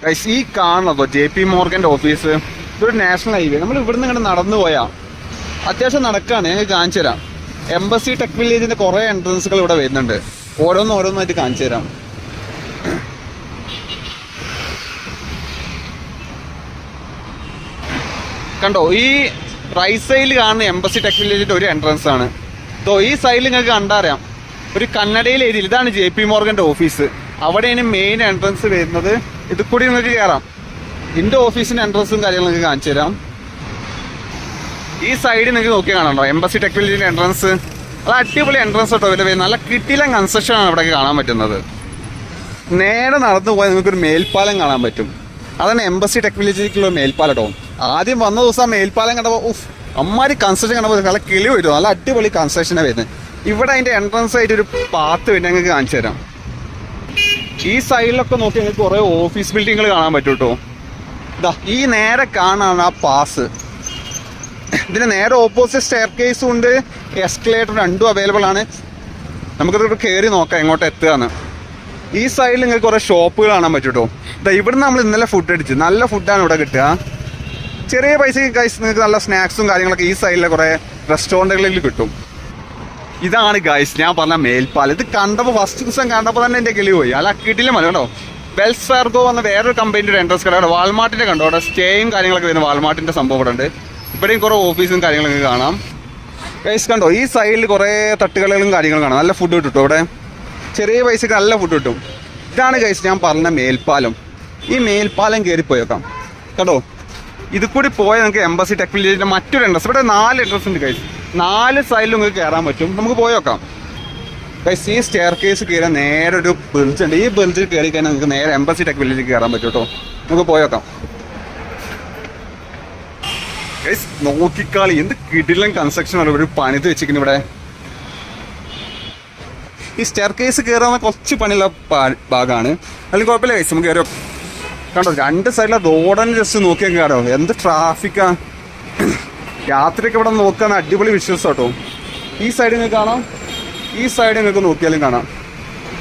Guys ഈ കാണുന്നതോ JP മോർഗന്റെ office, ഇതൊരു national highway. നമ്മൾ ഇവിടുന്ന് ഇങ്ങനെ നടന്നു പോയാൽ അത്യാവശ്യം നടക്കാണ്. ഞങ്ങൾക്ക് കാണിച്ചു തരാം. എംബസി ടെക് വില്ലേജിന്റെ കുറെ എൻട്രൻസുകൾ ഇവിടെ വരുന്നുണ്ട്. ഓരോന്നായിട്ട് കാണിച്ചു തരാം. കണ്ടോ, ഈ റൈറ്റ് സൈഡിൽ കാണുന്ന എംബസി ടെക് വില്ലേജിന്റെ ഒരു എൻട്രൻസ് ആണ്. ഈ സൈഡിൽ നിങ്ങൾക്ക് കണ്ടറിയാം ഒരു കന്നഡയിൽ എഴുതിയില്ല, ഇതാണ് JP മോർഗന്റെ ഓഫീസ്. അവിടെയാണ് മെയിൻ എൻട്രൻസ് വരുന്നത്. ഇത് കൂടി നിങ്ങൾക്ക് കയറാം. ഇതിന്റെ ഓഫീസിന്റെ എൻട്രൻസും കാര്യങ്ങളും നിങ്ങൾക്ക് കാണിച്ചു തരാം. ഈ സൈഡിൽ നിങ്ങൾക്ക് നോക്കിയാൽ കാണാണ്ടോ എംബസി ടെക് വില്ലേജിന്റെ എൻട്രൻസ്. അത് അടിപൊളി എൻട്രൻസ് കേട്ടോ. ഇതിൽ നല്ല കിട്ടിയില്ല കൺസ്ട്രക്ഷൻ ആണ് ഇവിടെ കാണാൻ പറ്റുന്നത്. നേരെ നടന്നു പോയാൽ നിങ്ങൾക്കൊരു മേൽപ്പാലം കാണാൻ പറ്റും. അതാണ് എംബസി ടെക് വില്ലേജിലേക്കുള്ള മേൽപ്പാലം കേട്ടോ. ആദ്യം വന്ന ദിവസം മേൽപ്പാലം കണ്ടപ്പോൾ അമ്മാരി കൺസ്ട്രക്ഷൻ കണ്ടപ്പോൾ നല്ല കിളി വരും. നല്ല അടിപൊളി കൺസ്ട്രക്ഷനാണ് വരുന്നത്. ഇവിടെ അതിന്റെ എൻട്രൻസ് ആയിട്ട് ഒരു പാത്ത് പിന്നെ ഞങ്ങൾക്ക് കാണിച്ചു തരാം. ഈ സൈഡിലൊക്കെ നോക്കി നിങ്ങൾക്ക് കുറെ ഓഫീസ് ബിൽഡിങ്ങുകൾ കാണാൻ പറ്റും കേട്ടോ. ഇതാ ഈ നേരെ കാണാണ് ആ പാസ്. ഇതിന് നേരെ ഓപ്പോസിറ്റ് സ്റ്റെയർ കേസും ഉണ്ട്, എസ്കലേറ്റർ രണ്ടും അവൈലബിൾ ആണ്. നമുക്കിത് കയറി നോക്കാം എങ്ങോട്ട് എത്തുകയെന്ന്. ഈ സൈഡിൽ നിങ്ങൾക്ക് കുറെ ഷോപ്പുകൾ കാണാൻ പറ്റും കേട്ടോ. ഇതാ ഇവിടുന്ന് നമ്മൾ ഇന്നലെ ഫുഡ് അടിച്ച് നല്ല ഫുഡാണ് ഇവിടെ കിട്ടുക. ചെറിയ പൈസക്ക് ഗൈസ് നിങ്ങൾക്ക് നല്ല സ്നാക്സും കാര്യങ്ങളൊക്കെ ഈ സൈഡിലെ കുറെ റെസ്റ്റോറൻറ്റുകളിൽ കിട്ടും. ഇതാണ് ഗൈസ് ഞാൻ പറഞ്ഞ മേൽപ്പാലം. ഇത് കണ്ടപ്പോൾ ഫസ്റ്റ് ദിവസം കണ്ടപ്പോൾ തന്നെ എൻ്റെ കിളി പോയി. അല്ല കിട്ടില്ല മതി കേട്ടോ. വെൽസ് ഫാർഗോ വന്ന വേറൊരു കമ്പനിയുടെ എൻട്രൻസ് കട അവിടെ വാൾമാർട്ടിൻ്റെ കണ്ടോ. അവിടെ സ്റ്റേയും കാര്യങ്ങളൊക്കെ വരുന്ന വാൾമാർട്ടിൻ്റെ സംഭവം ഇവിടെ ഉണ്ട്. ഇവിടെയും കുറേ ഓഫീസും കാര്യങ്ങളൊക്കെ കാണാം. ഗൈസ് കണ്ടോ ഈ സൈഡിൽ കുറേ തട്ടുകടകളും കാര്യങ്ങളും കാണാം. നല്ല ഫുഡ് കിട്ടും ഇവിടെ. ചെറിയ പൈസക്ക് നല്ല ഫുഡ് കിട്ടും. ഇതാണ് ഗൈസ് ഞാൻ പറഞ്ഞ മേൽപ്പാലം. ഈ മേൽപ്പാലം കയറിപ്പോയേക്കാം കേട്ടോ. ഇത് കൂടി പോയാൽ നിങ്ങൾക്ക് എംബസി ടെക് വില്ലേജിൻ്റെ മറ്റൊരു എൻട്രൻസ്. ഇവിടെ 4 എൻട്രൻസ് ഉണ്ട് ഗൈസ്. 4 സൈഡിലും നിങ്ങൾക്ക് കയറാൻ പറ്റും. നമുക്ക് പോയേക്കാം ഗൈസ്. ഈ സ്റ്റെയർ കേസ് കയറാൻ നേരെ ഒരു ബ്രിഡ്ജ് ഉണ്ട്. ഈ ബ്രിഡ്ജിൽ കയറി കഴിഞ്ഞാൽ നിങ്ങൾക്ക് നേരെ എംബസി ടെക് വില്ലേജിൽ കയറാൻ പറ്റും കേട്ടോ. നമുക്ക് പോയേക്കാം ഗൈസ്. നോക്കിക്കാളി എന്ത് കിടിലൻ കൺസ്ട്രക്ഷൻ ആണ് ഒരു പണിത് വെച്ചിരിക്കുന്നത് ഇവിടെ. ഈ സ്റ്റെയർ കേസ് കയറാൻ കുറച്ച് പണിയുള്ള ഭാഗമാണ്. അല്ലെങ്കിൽ കുഴപ്പമില്ല ഗൈസ്, നമുക്ക് കയറി കണ്ടോ. 2 സൈഡിലെ റോഡന്നെ ജസ്റ്റ് നോക്കിയാൽ കയറോ. എന്ത് ട്രാഫിക്കാ. രാത്രിയൊക്കെ ഇവിടെ നോക്കാൻ അടിപൊളി വിഷ്വൽസ് കേട്ടോ. ഈ സൈഡ് നിങ്ങൾക്ക് കാണാം, ഈ സൈഡ് നിങ്ങൾക്ക് നോക്കിയാലും കാണാം.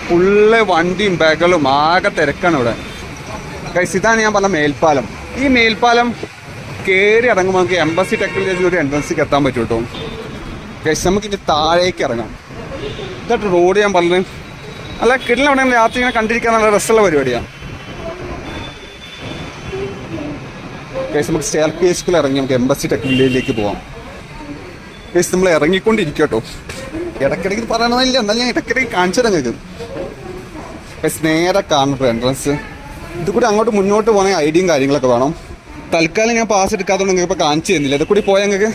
ഫുള്ള് വണ്ടിയും ബഹളും ആകെ തിരക്കാണ് ഇവിടെ ഗൈസ്. ഇതാണ് ഞാൻ പറഞ്ഞ മേൽപ്പാലം. ഈ മേൽപ്പാലം കയറി ഇറങ്ങുമ്പോൾ നമുക്ക് എംബസി ടെക് വില്ലേജിൽ ഒരു എൻട്രൻസിലേക്ക് എത്താൻ പറ്റും കേട്ടോ ഗൈസ്. നമുക്ക് ഇനി താഴേക്ക് ഇറങ്ങാം. ഇതായിട്ട് റോഡ് ഞാൻ പറഞ്ഞത് അല്ല കിടിലം. അവിടെ രാത്രി ഇങ്ങനെ കണ്ടിരിക്കാൻ നല്ല രസമുള്ള പരിപാടിയാണ് ഗൈസ്. നമുക്ക് സ്റ്റെയർ കേസുകൾ ഇറങ്ങി നമുക്ക് എംബസി ടെക് വില്ലേജിലേക്ക് പോവാം ഗൈസ്. നമ്മൾ ഇറങ്ങിക്കൊണ്ടിരിക്കും കേട്ടോ. ഇടയ്ക്കിടയ്ക്ക് പറയണമെന്നില്ല, എന്നാലും ഞാൻ ഇടയ്ക്കിടയ്ക്ക് കാണിച്ചു തരാം നിങ്ങൾക്ക് ഗൈസ്. നേരെ കാണുന്നുണ്ട് എൻട്രൻസ്. ഇത് കൂടി അങ്ങോട്ട് മുന്നോട്ട് പോകണമെങ്കിൽ ഐഡിയും കാര്യങ്ങളൊക്കെ വേണം. തൽക്കാലം ഞാൻ പാസ് എടുക്കാത്തതുകൊണ്ട് നിങ്ങൾക്ക് ഇപ്പോൾ കാണിച്ചു തരുന്നില്ല. ഇത് കൂടി പോയാൽ നിങ്ങൾക്ക്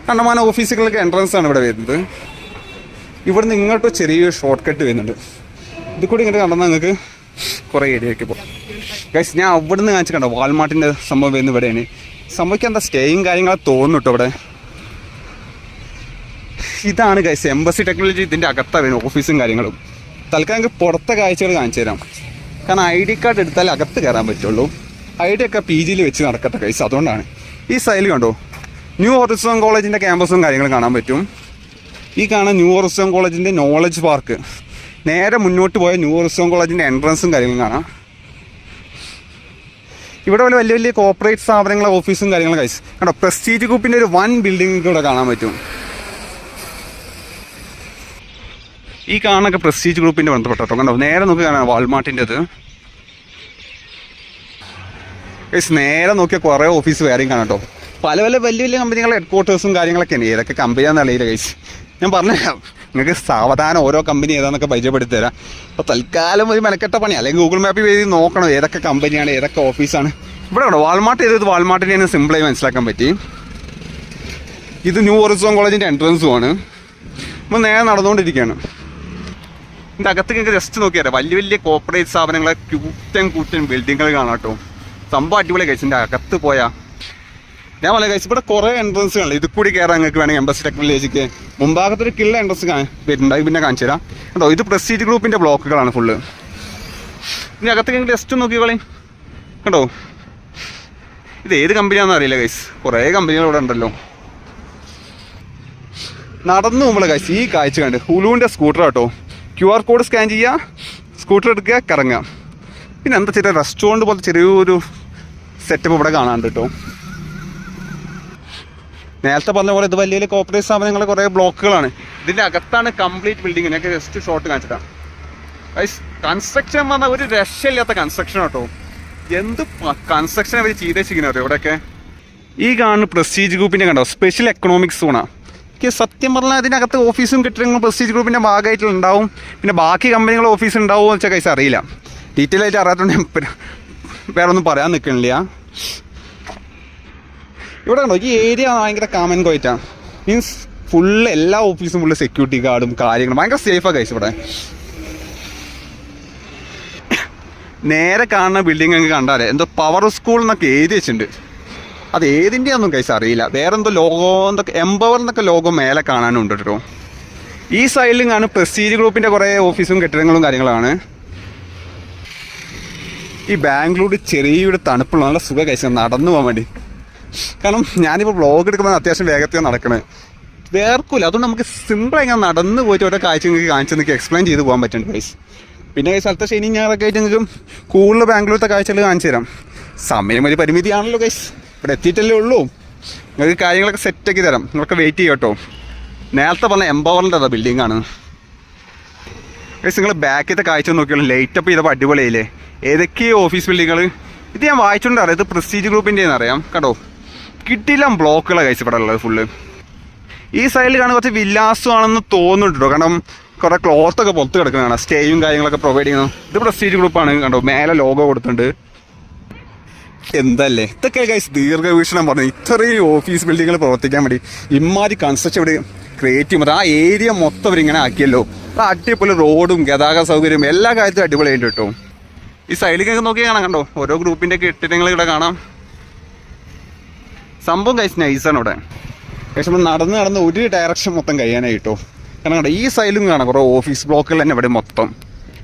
കണ്ടമാനം ഓഫീസുകൾക്ക് എൻട്രൻസ് ആണ് ഇവിടെ വരുന്നത്. ഇവിടുന്ന് ഇങ്ങോട്ട് ചെറിയൊരു ഷോർട്ട് കട്ട് വരുന്നുണ്ട്. ഇത് കൂടി ഇങ്ങോട്ട് കണ്ടെന്നാൽ നിങ്ങൾക്ക് കുറേ ഏരിയയൊക്കെ പോകും ഗൈസ്. ഞാൻ അവിടുന്ന് കാണിച്ച് കണ്ടോ വാൾമാർട്ടിൻ്റെ സംഭവം വരുന്നത് ഇവിടെയാണ്. സംഭവിക്കാൻ എന്താ സ്റ്റേയും കാര്യങ്ങളൊക്കെ തോന്നുന്നു കേട്ടോ ഇവിടെ. ഇതാണ് ഗൈസ് എംബസി ടെക്നോളജി. ഇതിൻ്റെ അകത്താണ് വരുന്നത് ഓഫീസും കാര്യങ്ങളും. തൽക്കാലം നിങ്ങൾക്ക് പുറത്തെ കാഴ്ചകൾ കാണിച്ചു തരാം. കാരണം ID കാർഡ് എടുത്താൽ അകത്ത് കയറാൻ പറ്റുള്ളൂ. ID ഒക്കെ PGയിൽ വെച്ച് നടക്കട്ടെ ഗൈസ്. അതുകൊണ്ടാണ്. ഈ സൈഡിൽ കണ്ടോ ന്യൂ ഹൊറിസോൺ കോളേജിൻ്റെ ക്യാമ്പസും കാര്യങ്ങളും കാണാൻ പറ്റും. ഈ കാണാൻ ന്യൂ ഹൊറിസോൺ കോളേജിൻ്റെ നോളജ് പാർക്ക്. നേരെ മുന്നോട്ട് പോയ ന്യൂ ഹൊറിസോൺ കോളേജിൻ്റെ എൻട്രൻസും കാര്യങ്ങളും കാണാം. ഇവിടെ വലിയ വലിയ കോർപ്പറേറ്റ് സ്ഥാപനങ്ങളെ ഓഫീസും കാര്യങ്ങളും ഗൈസ് കണ്ടോ. പ്രസ്റ്റീജ് ഗ്രൂപ്പിൻ്റെ ഒരു 1 ബിൽഡിംഗ് ഇവിടെ കാണാൻ പറ്റും. ഈ കാണാനൊക്കെ പ്രസ്റ്റീജ് ഗ്രൂപ്പിൻ്റെ ബന്ധപ്പെട്ടോ കണ്ടോ. നേരെ നോക്കി കാണാം വാൾമാർട്ടിൻ്റെത് ഗൈസ്. നേരെ നോക്കിയാൽ കുറേ ഓഫീസ് വേറെയും കാണാം കേട്ടോ. പല വലിയ വലിയ കമ്പനികളുടെ ഹെഡ്ക്വാർട്ടേഴ്സും കാര്യങ്ങളൊക്കെയാണ്. ഏതൊക്കെ കമ്പനിയാണെന്ന് അറിയില്ല ഗൈസ്. ഞാൻ പറഞ്ഞുതരാം നിങ്ങൾക്ക് സാവധാനം ഓരോ കമ്പനി ഏതാണെന്നൊക്കെ പരിചയപ്പെടുത്തി തരാം. അപ്പോൾ തൽക്കാലം ഒരു മെനക്കെട്ട പണി. അല്ലെങ്കിൽ ഗൂഗിൾ മാപ്പിൽ എഴുതി നോക്കണം ഏതൊക്കെ കമ്പനിയാണ് ഏതൊക്കെ ഓഫീസാണ്. ഇവിടെ കണ്ടോ വാൾമാർട്ട് ചെയ്തത് വാൾമാർട്ടിനെ സിമ്പിളായി മനസ്സിലാക്കാൻ പറ്റി. ഇത് ന്യൂ ഹൊറിസോൺ കോളേജിൻ്റെ എൻട്രൻസുമാണ്. നമ്മൾ നേരെ നടന്നുകൊണ്ടിരിക്കുകയാണ്. ഇതിൻ്റെ അകത്ത് നിങ്ങൾക്ക് ജസ്റ്റ് നോക്കിയാൽ വലിയ വലിയ കോർപ്പറേറ്റ് സ്ഥാപനങ്ങളെ കൂറ്റൻ ബിൽഡിങ്ങുകൾ കാണാം കേട്ടോ. സംഭവം അടിപൊളി കഴിച്ചു. ഇതിൻ്റെ അകത്ത് പോയാൽ ഞാൻ പറയാം കഴിച്ചു ഇവിടെ കുറേ എൻട്രൻസുകൾ. ഇത് കൂടി കയറാൻ നിങ്ങൾക്ക് വേണമെങ്കിൽ എംബസി ടെക് വില്ലേജിലേക്ക് മുമ്പാകത്തൊരു കിള്ള എൻട്രൻസ് വരുന്നുണ്ട്. പിന്നെ കാണിച്ചു തരാം കേട്ടോ. ഇത് പ്രസ്റ്റീജ് ഗ്രൂപ്പിൻ്റെ ബ്ലോക്കുകളാണ് ഫുള്ള്. ഇതിൻ്റെ അകത്ത് നിങ്ങൾക്ക് ജസ്റ്റ് നോക്കിക്കോളി കേട്ടോ. ഇത് ഏത് കമ്പനിയാണെന്ന് അറിയില്ല ഗൈസ്. കുറേ കമ്പനികൾ ഇവിടെ ഉണ്ടല്ലോ. നടന്നു നമ്മൾ ഗൈസ് ഈ കാഴ്ച കണ്ട് ഹുലുവിൻ്റെ സ്കൂട്ടർ കേട്ടോ. QR കോഡ് സ്കാൻ ചെയ്യുക, സ്കൂട്ടർ എടുക്കുക, കറങ്ങുക. പിന്നെ എന്താ ചെറിയ റെസ്റ്റോറൻറ്റ് പോലത്തെ ചെറിയൊരു സെറ്റപ്പ് ഇവിടെ കാണാനുണ്ട് കേട്ടോ. നേരത്തെ പറഞ്ഞ പോലെ ഇത് വലിയ വലിയ കോർപ്പറേറ്റ് സ്ഥാപനങ്ങളെ കുറേ ബ്ലോക്കുകളാണ്. ഇതിൻ്റെ അകത്താണ് കംപ്ലീറ്റ് ബിൽഡിംഗ്. ഞാൻ ജസ്റ്റ് ഷോട്ട് കാണിച്ചിട്ടാണ്. കൺസ്ട്രക്ഷൻ പറഞ്ഞാൽ ഒരു രക്ഷയില്ലാത്ത കൺസ്ട്രക്ഷൻ കേട്ടോ. എന്ത് കൺസ്ട്രക്ഷൻ അവർ ചെയ്തേച്ചിരിക്കുന്നത് അറിയോ ഇവിടെയൊക്കെ. ഈ കാണുന്ന പ്രസ്റ്റീജ് ഗ്രൂപ്പിൻ്റെ കണ്ടോ, സ്പെഷ്യൽ എക്കണോമിക് സോണാണ്. എനിക്ക് സത്യം പറഞ്ഞാൽ അതിനകത്ത് ഓഫീസും കെട്ടിടങ്ങളും പ്രസ്റ്റീജ് ഗ്രൂപ്പിൻ്റെ ഭാഗമായിട്ടുണ്ടാവും. പിന്നെ ബാക്കി കമ്പനികളുടെ ഓഫീസ് ഉണ്ടാവുമോ എന്ന് വെച്ചാൽ കൈസ് അറിയില്ല. ഡീറ്റെയിൽ ആയിട്ട് അറിയാത്തതുകൊണ്ട് വേറെ ഒന്നും പറയാൻ നിൽക്കണില്ല. ഇവിടെ കണ്ടോ ഈ ഏരിയ ഭയങ്കര കാമൻ കോയിറ്റാണ്. മീൻസ് ഫുള്ള് എല്ലാ ഓഫീസും ഫുള്ള് സെക്യൂരിറ്റി ഗാർഡും കാര്യങ്ങളും ഭയങ്കര സേഫാണ് കൈസ് ഇവിടെ. നേരെ കാണുന്ന ബിൽഡിംഗ് അങ്ങ് കണ്ടാലേ എന്തോ പവർ സ്കൂൾ എന്നൊക്കെ എഴുതി വെച്ചിട്ടുണ്ട്. അത് ഏതിൻ്റെയാണെന്നും കൈസ് അറിയില്ല. വേറെ എന്തോ ലോഗോ എന്തൊക്കെ എംപവർ എന്നൊക്കെ ലോഗോ മേലെ കാണാനുണ്ട് കേട്ടോ. ഈ സൈഡിലും കാണും പ്രസ്റ്റീജ് ഗ്രൂപ്പിൻ്റെ കുറേ ഓഫീസും കെട്ടിടങ്ങളും കാര്യങ്ങളാണ്. ഈ ബാംഗ്ലൂർ ചെറിയൊരു തണുപ്പുള്ള നല്ല സുഖം കഴിച്ചാൽ നടന്നു പോകാൻ വേണ്ടി. കാരണം ഞാനിപ്പോൾ വ്ളോഗ് എടുക്കുമ്പോൾ അത്യാവശ്യം വേഗത്തിൽ നടക്കണേ, വേർക്കില്ല. അതുകൊണ്ട് നമുക്ക് സിമ്പിളായി ഇങ്ങനെ നടന്ന് പോയിട്ട് ഓരോ കാഴ്ച നിങ്ങൾക്ക് കാണിച്ച് നിങ്ങൾക്ക് എക്സ്പ്ലെയിൻ ചെയ്ത് പോകാൻ പറ്റുന്നുണ്ട് ഗൈസ്. പിന്നെ ഈ സ്ഥലത്തെ ശനി ഞായറൊക്കെ ആയിട്ട് നിങ്ങൾക്ക് കൂടുതൽ ബാംഗ്ലൂരത്തെ കാഴ്ചകൾ കാണിച്ചു തരാം. സമയം ഒരു പരിമിതിയാണല്ലോ ഗൈസ്, ഇവിടെ എത്തിയിട്ടല്ലേ ഉള്ളൂ. നിങ്ങൾക്ക് കാര്യങ്ങളൊക്കെ സെറ്റാക്കി തരാം, നിങ്ങളൊക്കെ വെയിറ്റ് ചെയ്യും കേട്ടോ. നേരത്തെ പറഞ്ഞ എംപവറിൻ്റെ ബിൽഡിംഗ് ആണ് ഗൈസ്. നിങ്ങൾ ബാക്കിലത്തെ കാഴ്ച നോക്കിയാലും ലൈറ്റപ്പ് ചെയ്തപ്പോൾ അടിപൊളിയായില്ലേ. ഏതൊക്കെയോ ഓഫീസ് ബിൽഡിങ്ങുകൾ ഇത് ഞാൻ വായിച്ചുകൊണ്ട് അറിയാം. ഇത് പ്രസ്റ്റീജ് ഗ്രൂപ്പിൻ്റെയെന്ന് അറിയാം കേട്ടോ. കിട്ടില്ല ബ്ലോക്കുകളാണ് കഴിച്ച് ഇവിടെ ഉള്ളത് ഫുള്ള്. ഈ സൈഡിൽ കാണാൻ കുറച്ച് വില്ലാസമാണെന്ന് തോന്നുന്നുണ്ട് കേട്ടോ. കാരണം കുറേ ക്ലോത്തൊക്കെ പുറത്ത് കിടക്കുന്നതാണ്, സ്റ്റേയും കാര്യങ്ങളൊക്കെ പ്രൊവൈഡ് ചെയ്യുന്നത്. ഇത് പ്രസ്റ്റീജ് ഗ്രൂപ്പാണ് കണ്ടോ, മേലെ ലോഗോ കൊടുത്തിട്ടുണ്ട്. എന്തല്ലേ ഇതൊക്കെ ഗൈസ് ദീർഘവീക്ഷണം പറഞ്ഞു. ഇത്രയും ഓഫീസ് ബിൽഡിങ്ങുകൾ പ്രവർത്തിക്കാൻ വേണ്ടി ഇമാതിരി കൺസ്ട്രക്ഷൻ ഇവിടെ ക്രിയേറ്റ് ചെയ്യുമ്പോൾ ആ ഏരിയ മൊത്തം അവരിങ്ങനെ ആക്കിയല്ലോ. അപ്പോൾ അടിപൊളി റോഡും ഗതാഗത സൗകര്യവും എല്ലാ കാര്യത്തിലും അടിപൊളിയായിട്ട് കേട്ടോ. ഈ സൈഡിലേക്കൊക്കെ നോക്കി കാണാം കണ്ടോ, ഓരോ ഗ്രൂപ്പിൻ്റെ കെട്ടിടങ്ങൾ ഇവിടെ കാണാം. സംഭവം കഴിച്ച് നൈസാണ് ഇവിടെ. പക്ഷെ നമ്മൾ നടന്ന് ഒരു ഡയറക്ഷൻ മൊത്തം കഴിയാനായിട്ടോ. കാരണം കണ്ടോ ഈ സൈഡിലും കാണാം കുറേ ഓഫീസ് ബ്ലോക്കുകൾ തന്നെ ഇവിടെ മൊത്തം.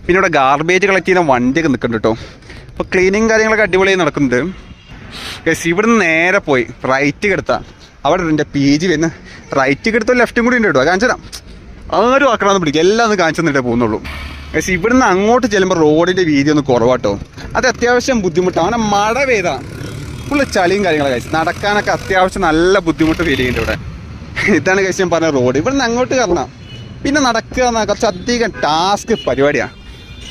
പിന്നെ ഇവിടെ ഗാർബേജ് കളക്ട് ചെയ്യുന്ന വണ്ടിയൊക്കെ നിൽക്കുന്നുണ്ട് കേട്ടോ. അപ്പോൾ ക്ലീനിങ് കാര്യങ്ങളൊക്കെ അടിപൊളിയായി നടക്കുന്നുണ്ട്. ഗൈസ് ഇവിടുന്ന് നേരെ പോയി റൈറ്റ് എടുത്താൽ അവിടെ എൻ്റെ PG വരുന്ന റൈറ്റ് എടുത്താൽ ലെഫ്റ്റും കൂടി ഉണ്ട് കേട്ടോ. കാണിച്ചു തരാം, ആരും ആക്കണമെന്ന് പിടിക്കും, എല്ലാം ഒന്ന് കാണിച്ചു തന്നിട്ടേ പോകുന്നുള്ളൂ. ഗൈസ് ഇവിടുന്ന് അങ്ങോട്ട് ചെല്ലുമ്പോൾ റോഡിൻ്റെ വീതി ഒന്ന് കുറവാട്ടോ. അത് അത്യാവശ്യം ബുദ്ധിമുട്ടാണ്. അങ്ങനെ മഴ പെയ്താൽ ഫുള്ള് ചളിയും കാര്യങ്ങളൊക്കെ കഴിച്ച് നടക്കാനൊക്കെ അത്യാവശ്യം നല്ല ബുദ്ധിമുട്ട് ഫീൽ ചെയ്യുന്നുണ്ട് ഇവിടെ. ഇതാണ് കഴിച്ച് ഞാൻ പറഞ്ഞ റോഡ്. ഇവിടുന്ന് അങ്ങോട്ട് കയറണം, പിന്നെ നടക്കുക എന്നാൽ കുറച്ചധികം ടാസ്ക് പരിപാടിയാണ്.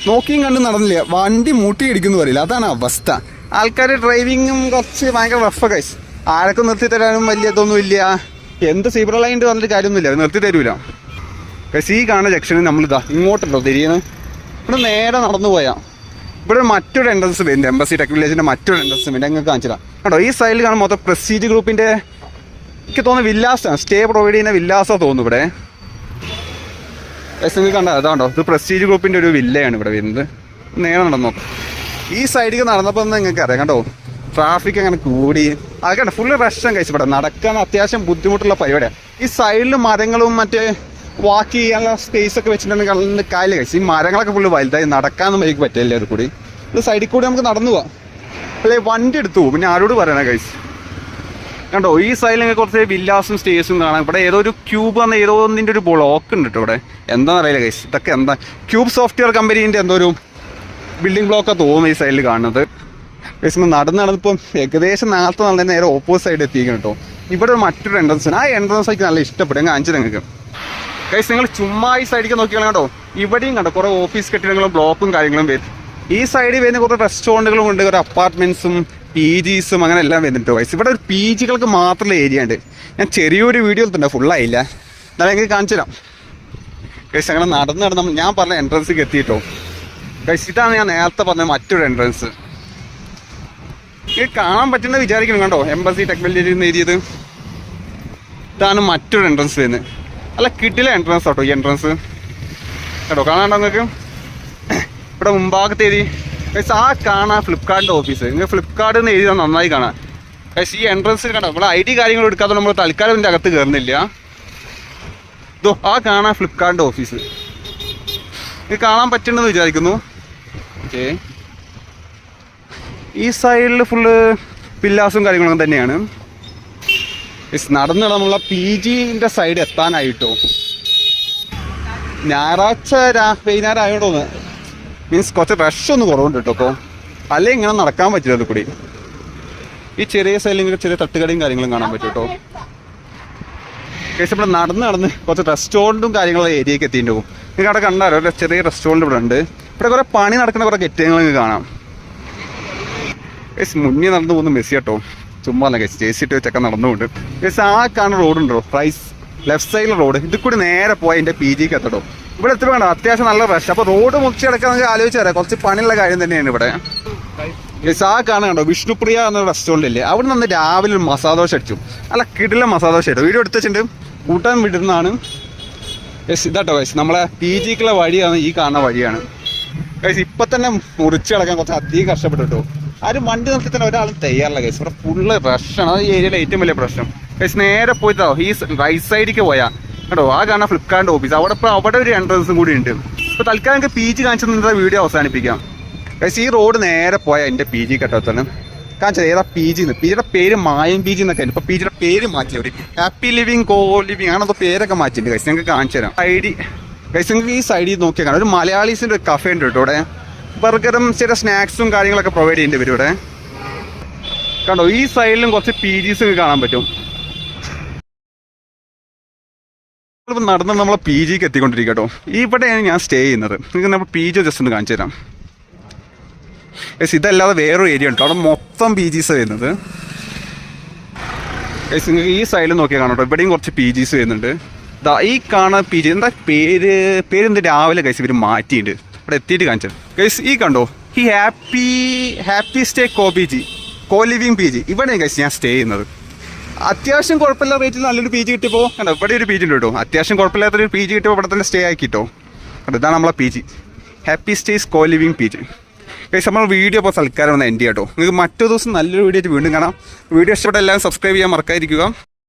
നോക്കിയും കണ്ടും നടന്നില്ല, വണ്ടി മൂട്ടിയിടിക്കുന്നു പറയില്ല, അതാണ് അവസ്ഥ. ആൾക്കാർ ഡ്രൈവിങ്ങും കുറച്ച് ഭയങ്കര റഫ് കഴിച്ച്. ആരൊക്കെ നിർത്തി തരാനും വലിയ ഇതൊന്നും ഇല്ല. എന്ത് സീബ്ര ലൈൻ്റെ വന്നിട്ട് കാര്യമൊന്നുമില്ല, നിർത്തി തരൂല. പക്ഷേ ഈ കാണുന്ന ജംഗ്ഷനിൽ നമ്മളിതാ ഇങ്ങോട്ടല്ലോ തിരിയുന്നത്. ഇവിടെ നേരെ നടന്നു പോയാൽ ഇവിടെ മറ്റൊരു എൻട്രൻസ് വരുന്നുണ്ട്, എംബസി ടെക് വില്ലേജിൻ്റെ മറ്റൊരു എൻട്രൻസ് വരുന്നുണ്ട്. ഞങ്ങൾക്ക് കാണിച്ചില്ല കേട്ടോ. ഈ സൈഡിൽ കാണും മൊത്തം പ്രസ്റ്റീജ് ഗ്രൂപ്പിൻ്റെ എനിക്ക് തോന്നുന്നു വില്ലാസാണ്, സ്റ്റേ പ്രൊവൈഡ് ചെയ്യുന്ന വില്ലാസാണ് തോന്നുന്നു ഇവിടെ. നിങ്ങൾക്ക് കണ്ടോ അതാണ്ടോ, ഇത് പ്രസ്റ്റീജ് ഗ്രൂപ്പിൻ്റെ ഒരു വില്ലയാണ് ഇവിടെ വരുന്നത്. നേരെ നടന്നു നോക്കാം. ഈ സൈഡിലേക്ക് നടന്നപ്പോൾ നിങ്ങൾക്ക് അറിയാം കണ്ടോ, ട്രാഫിക് അങ്ങനെ കൂടി അതൊക്കെ കണ്ടോ ഫുള്ള് റഷൻ കഴിച്ചപ്പെടാം. നടക്കാൻ അത്യാവശ്യം ബുദ്ധിമുട്ടുള്ള പരിപാടിയാണ്. ഈ സൈഡിൽ മരങ്ങളും മറ്റേ വാക്ക് ചെയ്യാനുള്ള സ്പേസ് ഒക്കെ വെച്ചിട്ടുണ്ടെങ്കിൽ കായൽ കഴിച്ച്. ഈ മരങ്ങളൊക്കെ ഫുള്ള് വലുതായി നടക്കാനൊന്നും എനിക്ക് പറ്റില്ല. അത് കൂടി ഇത് സൈഡിൽ കൂടി നമുക്ക് നടന്നു പോവാം, അല്ലെ വണ്ടി എടുത്തു പോകും. പിന്നെ ആരോട് പറയണ കഴിച്ച് കണ്ടോ. ഈ സൈഡിൽ നിങ്ങൾക്ക് കുറച്ച് വില്ലാസും സ്റ്റേസും കാണാം. ഇവിടെ ഏതോ ഒരു ക്യൂബ് എന്ന ഏതോ ഒന്നിൻ്റെ ഒരു ബ്ലോക്ക് ഉണ്ട് കേട്ടോ ഇവിടെ. എന്താണെന്ന് അറിയില്ല കഴിച്ച്. ഇതൊക്കെ എന്താ ക്യൂബ് സോഫ്റ്റ്വെയർ കമ്പനീൻ്റെ എന്തോ ഒരു ബിൽഡിംഗ് ബ്ലോക്കാണ് തോന്നുന്നു ഈ സൈഡിൽ കാണുന്നത്. കഴിച്ച് നടന്നിപ്പം ഏകദേശം നേരത്തെ നടന്നതിന് നേരെ ഓപ്പോസിറ്റ് സൈഡ് എത്തിക്കണം കേട്ടോ. ഇവിടെ മറ്റൊരു എൻട്രൻസ് ആണ്. ആ എൻട്രൻസ് എനിക്ക് നല്ല ഇഷ്ടപ്പെടും. ഞാൻ കാണിച്ചു നിങ്ങൾക്ക് ഗൈസ്. നിങ്ങൾ ചുമ്മാ ഈ സൈഡിലേക്ക് നോക്കിയാൽ കേട്ടോ, ഇവിടെയും കണ്ടോ കുറേ ഓഫീസ് കെട്ടിടങ്ങളും ബ്ലോക്കും കാര്യങ്ങളും വരും. ഈ സൈഡിൽ വരുന്ന കുറേ റെസ്റ്റോറൻറ്റുകളും ഉണ്ട്, കുറേ അപ്പാർട്ട്മെൻറ്റ്സും PGസും അങ്ങനെ എല്ലാം വരുന്നുണ്ട് ഗൈസ്. ഇവിടെ ഒരു PGകൾക്ക് മാത്രമുള്ള ഏരിയ ഉണ്ട്. ഞാൻ ചെറിയൊരു വീഡിയോ എടുത്തിട്ടുണ്ട്, ഫുള്ളായില്ല, എന്നാലും എനിക്ക് കാണിച്ചു തരാം ഗൈസ്. അങ്ങനെ നടന്ന് ഞാൻ പറഞ്ഞ എൻട്രൻസിലേക്ക് എത്തിയിട്ടോ ഗൈസ്. ഇതാണ് ഞാൻ നേരത്തെ പറഞ്ഞ മറ്റൊരു എൻട്രൻസ്. ഇത് കാണാൻ പറ്റുന്നത് വിചാരിക്കണം കണ്ടോ, എംബസി ടെക് വില്ലേജിൽ നിന്ന് എഴുതിയത്. ഇതാണ് മറ്റൊരു എൻട്രൻസ് വരുന്നത്. അല്ല കിട്ടില്ല എൻട്രൻസ് കേട്ടോ ഈ എൻട്രൻസ് കേട്ടോ. കാണാണ്ടോ നിങ്ങൾക്ക് ഇവിടെ മുമ്പാകത്ത് എഴുതി ഗൈസ്. ആ കാണാൻ ഫ്ലിപ്കാർട്ടിൻ്റെ ഓഫീസ്. നിങ്ങൾ ഫ്ലിപ്കാർട്ടിൽ നിന്ന് എഴുതിയാൽ നന്നായി കാണാം ഗൈസ്. ഈ എൻട്രൻസിൽ കണ്ടോ ഇവിടെ ID കാര്യങ്ങൾ എടുക്കാതെ നമ്മൾ തൽക്കാലം ഇതിൻ്റെ അകത്ത് കയറുന്നില്ല. ഇതോ ആ കാണാൻ ഫ്ലിപ്കാർട്ടിൻ്റെ ഓഫീസ്. ഇത് കാണാൻ പറ്റുന്നുണ്ടെന്ന് വിചാരിക്കുന്നു. ഓക്കെ, ഈ സൈഡിൽ ഫുള്ള് വില്ലാസും കാര്യങ്ങളൊക്കെ തന്നെയാണ്. നടന്ന് നമ്മളെ PGൻ്റെ സൈഡ് എത്താനായിട്ടോ. ഞായറാഴ്ച വൈകുന്നേരം ആയതുകൊണ്ടോന്ന് മീൻസ് കുറച്ച് റഷ് ഒന്ന് കുറവുണ്ട് കേട്ടോ. അപ്പോൾ അല്ലെങ്കിൽ ഇങ്ങനെ നടക്കാൻ പറ്റില്ല അത് കൂടി. ഈ ചെറിയ സൈഡിൽ ചെറിയ തട്ടുകടയും കാര്യങ്ങളും കാണാൻ പറ്റും കേട്ടോ. കേസ് ഇവിടെ നടന്ന് കുറച്ച് റെസ്റ്റോറൻറ്റും കാര്യങ്ങളും ഏരിയയ്ക്ക് എത്തിയിട്ടുണ്ടാവും. നിങ്ങൾക്ക് അവിടെ കണ്ടാലോ ഒരു ചെറിയ റെസ്റ്റോറൻറ്റ് ഇവിടെ ഉണ്ട്. ഇവിടെ കുറേ പണി നടക്കുന്ന കുറേ കെട്ടിടങ്ങൾ നിങ്ങൾക്ക് കാണാം. കേസ് മുന്നേ നടന്നു പോകുന്ന മെസ്സി കേട്ടോ, ചുമ്മാ അല്ല കേസ് ജേഴ്സി ഇട്ട് വെച്ചൊക്കെ നടന്നുകൊണ്ട്. കേസ് ആ കാണുന്ന റോഡുണ്ടോ റൈസ് ലെഫ്റ്റ് സൈഡിലെ റോഡ്, ഇതിൽ കൂടി നേരെ പോയി എൻ്റെ PGക്ക് എത്തട്ടോ. ഇവിടെ എത്ര വേണ്ട അത്യാവശ്യം നല്ല റഷ്. അപ്പോൾ റോഡ് മുറിച്ച് കിടക്കാൻ നമുക്ക് ആലോചിച്ച് തരാം, കുറച്ച് പണിയുള്ള കാര്യം തന്നെയാണ് ഇവിടെ. കേസ് ആ കാണാൻ കണ്ടോ വിഷ്ണുപ്രിയ എന്നൊരു റെസ്റ്റോറൻറ്റ് ഇല്ലേ, അവിടെ നിന്ന് രാവിലെ ഒരു മസാല ദോശ അടിച്ചു. അല്ല കിടിലൻ മസാല ദോശ ആയിട്ടോ. വീഡിയോ എടുത്ത് വെച്ചിട്ടുണ്ട്, കൂട്ടാൻ വിടുന്നതാണ്. യെസ് ഇതാട്ടോ ഗൈസ് നമ്മളെ PGക്കുള്ള വഴിയാണ്, ഈ കാണുന്ന വഴിയാണ് ഗൈസ്. ഇപ്പം തന്നെ മുറിച്ച് കിടക്കാൻ കുറച്ച് അധികം കഷ്ടപ്പെട്ടു കേട്ടോ. ആരും വണ്ടി നിർത്തി തന്നെ ഒരാളും തയ്യാറില്ല ഗൈസ്. ഇവിടെ ഫുള്ള് റഷാണ്, അത് ഈ ഏരിയയിലെ ഏറ്റവും വലിയ പ്രശ്നം ഗൈസ്. നേരെ പോയിട്ടോ ഈ റൈറ്റ് സൈഡിലേക്ക് പോയാൽ കേട്ടോ ആ കാണാൻ ഫ്ലിപ്കാർട്ടിൻ്റെ ഓഫീസ്, അവിടെ ഒരു എൻട്രൻസും കൂടി ഉണ്ട്. ഇപ്പോൾ തൽക്കാലം എനിക്ക് PG കാണിച്ചു നിന്നിട്ട് വീഡിയോ അവസാനിപ്പിക്കാം ഗൈസ്. ഈ റോഡ് നേരെ പോയാൽ എൻ്റെ PG കേട്ടോത്തന്നെ കാണിച്ചത് ഏതാ PG എന്ന്. PGയുടെ പേര് മായം PG എന്നൊക്കെ ഉണ്ട്. ഇപ്പോൾ PGയുടെ പേര് മാറ്റി, ഒരു ഹാപ്പി ലിവിങ് കോ ലിവിങ് അങ്ങനത്തെ പേരൊക്കെ മാറ്റിയിട്ടുണ്ട് ഗൈസ്. ഞങ്ങൾക്ക് കാണിച്ചു തരാം. ഗൈസ് നിങ്ങൾക്ക് ഈ സൈഡിൽ നോക്കിയാൽ കാണാം ഒരു മലയാളീസിൻ്റെ ഒരു കഫേ ഉണ്ട് കേട്ടോ. ഇവിടെ ബർഗറും ചില സ്നാക്സും കാര്യങ്ങളൊക്കെ പ്രൊവൈഡ് ചെയ്യുന്നുണ്ട് ഇവർ ഇവിടെ കണ്ടോ. ഈ സൈഡിലും കുറച്ച് PGs കാണാൻ പറ്റും. നടന്ന് നമ്മളെ PGക്ക് എത്തിക്കൊണ്ടിരിക്കുക കേട്ടോ. ഇവിടെയാണ് ഞാൻ സ്റ്റേ ചെയ്യുന്നത്. നിങ്ങൾക്ക് നമ്മൾ PG ജസ്റ്റ് ഒന്ന് കാണിച്ചു തരാം. ഇതല്ലാതെ വേറൊരു ഏരിയ ഉണ്ട് അവിടെ മൊത്തം PGs വരുന്നത്. നിങ്ങൾക്ക് ഈ സൈഡിൽ നോക്കിയാൽ കാണാം കേട്ടോ, ഇവിടെയും കുറച്ച് PGs വരുന്നുണ്ട്. ഈ കാണുന്ന PG എന്താ പേരെന്ത് രാവിലെ കൈസ് ഇവർ മാറ്റിയിട്ടുണ്ട്. ഇവിടെ എത്തിയിട്ട് കാണിച്ചത് ഗൈസ്. ഈ കണ്ടോ ഈ ഹാപ്പി സ്റ്റേ കോ ലിവിങ് PG ഇവിടെയാണ് ഗൈസ് ഞാൻ സ്റ്റേ ചെയ്യുന്നത്. അത്യാവശ്യം കുഴപ്പമില്ല റേറ്റിൽ നല്ലൊരു PG കിട്ടിയപ്പോൾ കണ്ടോ ഇവിടെ ഒരു PG ഉണ്ട് കേട്ടോ. അത്യാവശ്യം കുഴപ്പമില്ലാത്തൊരു PG കിട്ടിയപ്പോൾ ഇവിടെ തന്നെ സ്റ്റേ ആക്കിട്ടോ. കണ്ടോ ഇതാണ് നമ്മളെ PG ഹാപ്പി സ്റ്റേസ് കോ ലിവിങ് PG ഗൈസ്. നമ്മൾ വീഡിയോ ഇപ്പോൾ സൽക്കാരം ഒന്ന് എൻഡ് ചെയ്യാം കേട്ടോ. നിങ്ങൾക്ക് മറ്റൊരു ദിവസം നല്ലൊരു വീഡിയോ ആയിട്ട് വീണ്ടും കാണാം. വീഡിയോ ഇഷ്ടപ്പെട്ട എല്ലാവരും സബ്സ്ക്രൈബ് ചെയ്യാൻ മറക്കാതിരിക്കുക.